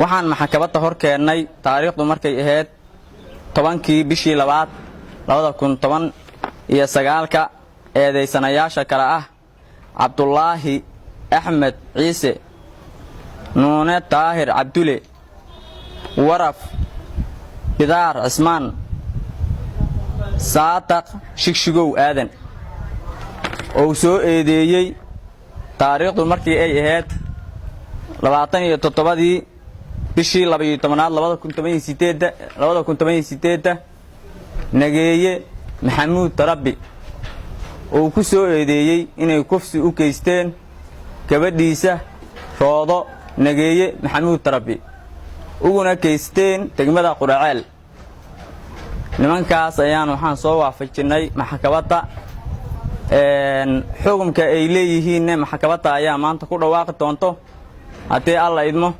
waxaan maxkamadda hor keennay taariikhdu markay ahayd 10kii bishii 2 2019 eedaysanayaasha kala ah Cabdullaahi Axmed Ciise Nuune Taahir Cabdulle Waraf Bidaar Cismaan Saataq Shigshigow Aadan oo soo eedeeyay taariikhdu markii ay ahayd 27 bishii 12 2018 Nageeye Maxamuud Tarabbi oo ku soo eedeeyay inay kufsi u geysteen gabadhiisa Roodo Nageeye Maxamuud Tarabbi uguna geysteen degmada Quraceel nimankaas ayaan waxaan soo waafajinay maxkamadda xukunka ay leeyihiin maxkamadda ayaa maanta ku dhawaaqi doonto hadii alla idmo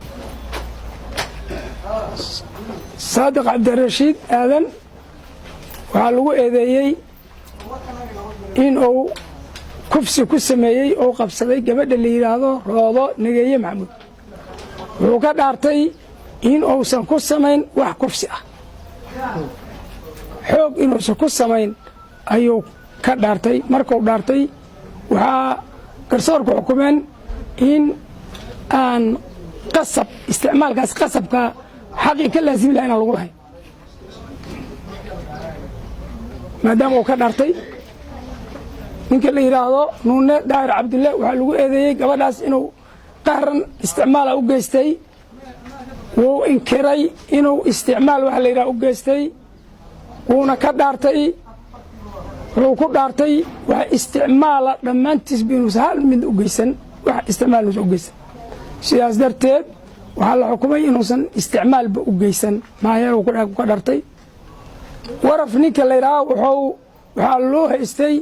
Saadiq Cabdirashiid Aadan waxaa lagu eedeeyay in uu kufsi ku sameeyay oo qabsaday gabadha la yiraahdo Roodo Nageeye Maxamuud wuxuu ka dhaartay in uusan ku samayn wax kufsi ah xoog inuusan ku samayn ayuu ka dhaartay markuu dhaartay waxaa garsoorku xukumeen in aan qasab isticmaalkaas qasabka xaqi ka laazim lahayn lagu lahayn maadaama uu ka dhaartay ninka la yiraahdo Nuune Taahir Cabdulle waxaa lagu eedeeyay gabadhaas inuu qahran isticmaal u geystay wuu inkiray inuu isticmaal wax la yiraahdo u geystay wuuna ka dhaartay wuxuu ku dhaartay wax isticmaal dhammaantiis biinus hal mid u geysan wax isticmaal u geysan sidaas darteed waxaa la xukumay inuusan isticmaalba u geysan maayaa uu ka dhaartay waraf ninka la yiraahdo waxaa loo haystay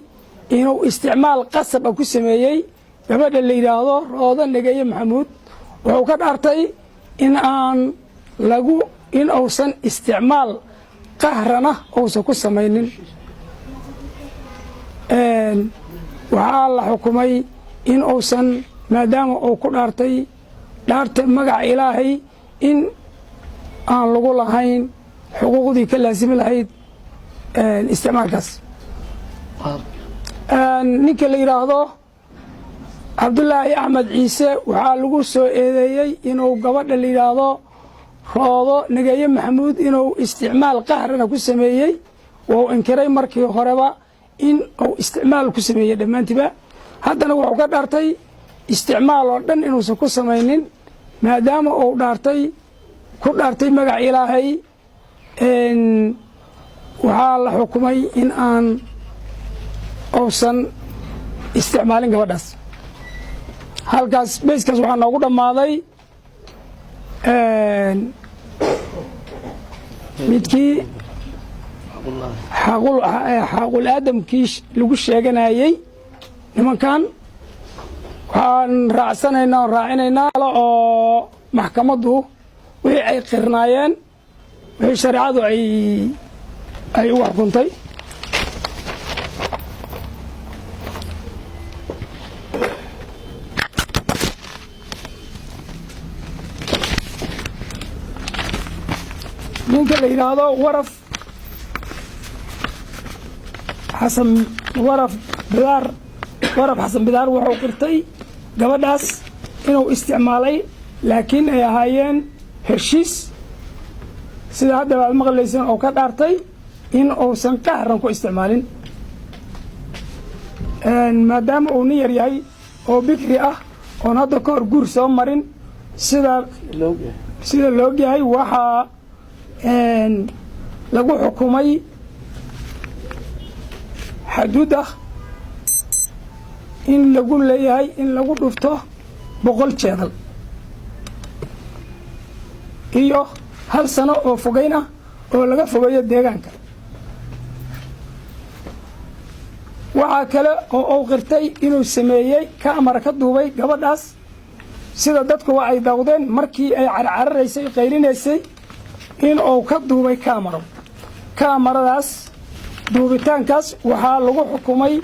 inuu isticmaal qasab ku sameeyay gabadha la yiraahdo Roodo Nageeye Maxamuud wuxuu ka dhaartay in uusan isticmaal qahrana uusan ku samaynin waxaa la xukumay in uusan maadaama uu ku dhaartay dhaarta magaca Ilaahay in aan lagu lahayn xuquuqdii ka laazimi lahayd isticmaalkaas ninka la yiraahdo Cabdullaahi Axmed Ciise waxaa lagu soo eedeeyay inuu gabadha la yiraahdo Roodo Nageeye Maxamuud inuu isticmaal qahrana ku sameeyay oo inkiray markii horeba in uu isticmaal ku sameeyay dhamaantiba haddana wuxuu ka dhaartay isticmaal oo dhan inuusan ku samaynin maadaama uu ku dhaartay magaca Ilaahay waxaa la xukumay in aan uusan isticmaalin gabadhaas halkaas beeskaas waxaa noogu dhammaaday midkii xaqul aadamkii lagu sheeganayay nimankan waxaan raacinaynaa oo maxkamaddu wixii ay qirnaayeen wixii shariicadu ay u xukuntay ninka la yiraahdo Waraf Xasan Bidaar wuxuu qirtay gabadhaas inuu isticmaalay laakiin ay ahaayeen heshiis sida hadda aad maqlayseen oo ka dhaartay in uusan qahran ku isticmaalin maadaama uu niyar yahay oo bikri ah oo hadda ka hor guur soo marin sida loo yahay waxaa lagu xukumay xaduud ah in lagu leeyahay in lagu dhufto 100 jeedal iyo 1 sano oo fogeyn ah oo laga fogeeyo deegaanka waxaa kale oo uu qirtay inuu sameeyay kaamara ka duubay gabadhaas sida dadku ay daawdeen markii ay carcaraysay qaylinaysay in uu ka duubay kaamaradaas duubitaankaas waxaa lagu xukumay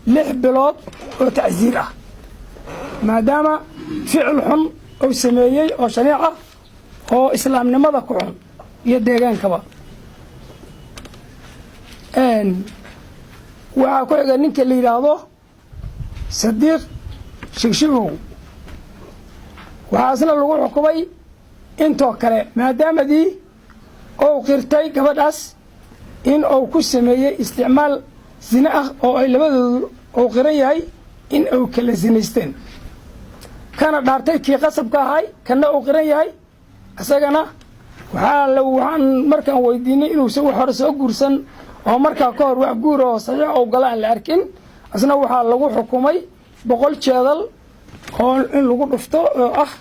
6 bilood oo tacsiir ah maadaama ficil xun uu sameeyay oo shaniic ah oo islaamnimada ku xun iyo deegaankaba waxaa ku xiga ninka la yidhaahdo sadiiq shigshigow waxaa isna lagu xukumay intoo kale maadaamadii ou qirtay gabadhaas in uu ku sameeyey isticmaal zine ah oo ay labadoodu uu qiran yahay in uu kala zinaysteen kana dhaartay kii qasabka ahay kana uu qiran yahay isagana waxaan markaan weydiinay inuusan wax hore soo guursan oo markaa ka hor wax guur oo saxiix oo gala aan la arkin asna waxaa lagu xukumay 100 jeedal oo in lagu dhufto oo ah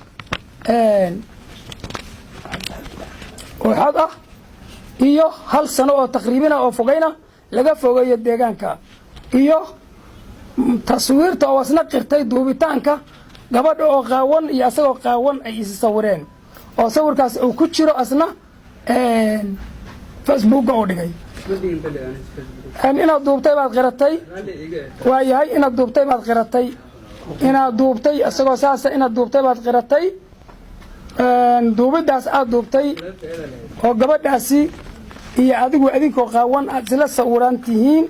oo xad ah iyo 1 sano oo taqriibina oo fogayna laga fogeeyo deegaanka iyo taswiirta oo asna qirtay duubitaanka gabadha oo qaawan iyo asagoo qaawan ay is sawireen oo sawirkaas uu ku jiro asna Facebook oo dhigay inaad duubtay baad qiratay waayahay inaad duubtay baad qiratay inaad duubtay asagoo saasa inaad duubtay baad qiratay duubidaas aad duubtay oo gabadhaasi iyo adigu adinkoo qaawan aad isla sawiran tihiin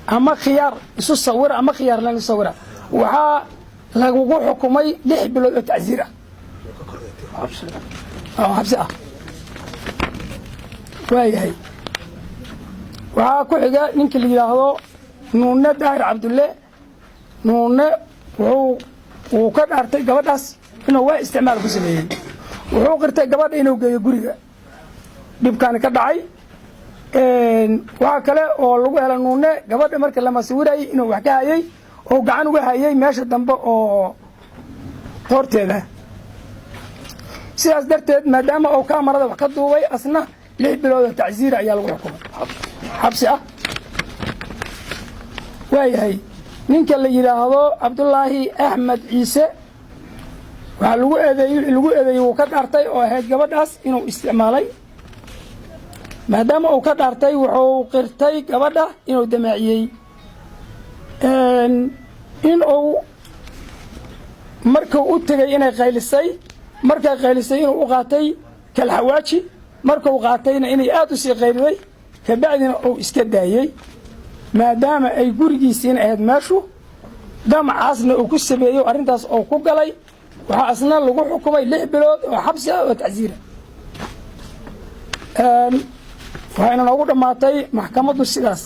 ama khiyaar isu sawir ama khiyaar lan isu sawira waxaa lagugu xukumay 6 bilood oo tacsiir xabsi ah waayahay waxaa ku xiga ninka la yidhaahdo nuune daahir cabdulle nuune wuu ka dhaartay gabadhaas inuu waa isticmaal ku sameeyey wuxuu qirtay gabadha inuu geeyo guriga dhibkaani ka dhacay waxaa kale oo lagu hela nuune gabadha marka lama sawirayay inuu wax ka hayay oo gacan uga hayay meesha dambe oo qoorteeda sidaas darteed maadaama uu kaamarada wax ka duubay asna 6 bilood oo tacsiir ayaa lagu xukumay xabsi ah waayahay ninka la yidhaahdo cabdullaahi axmed ciise waxaa lagu eedeeyey wuu ka dhaartay oo ahayd gabadhaas inuu isticmaalay maadaama uu ka dhaartay wuxuu qirtay gabadha inuu damaaciyey in uu markuu u tegay inay qaylisay markay qaylisay inuu u qaatay kalxawaaji markuu qaatayna inay aad u sii qayliday kabacdina uu iska daayey maadaama ay gurigiisiina ahayd meeshu damacaasna uu ku sameeyey arrintaas oo ku galay waxaa asna lagu xukumay 6 bilood oo xabsi ah oo tacsiira waxayna noogu dhammaatay maxkamaddu sidaas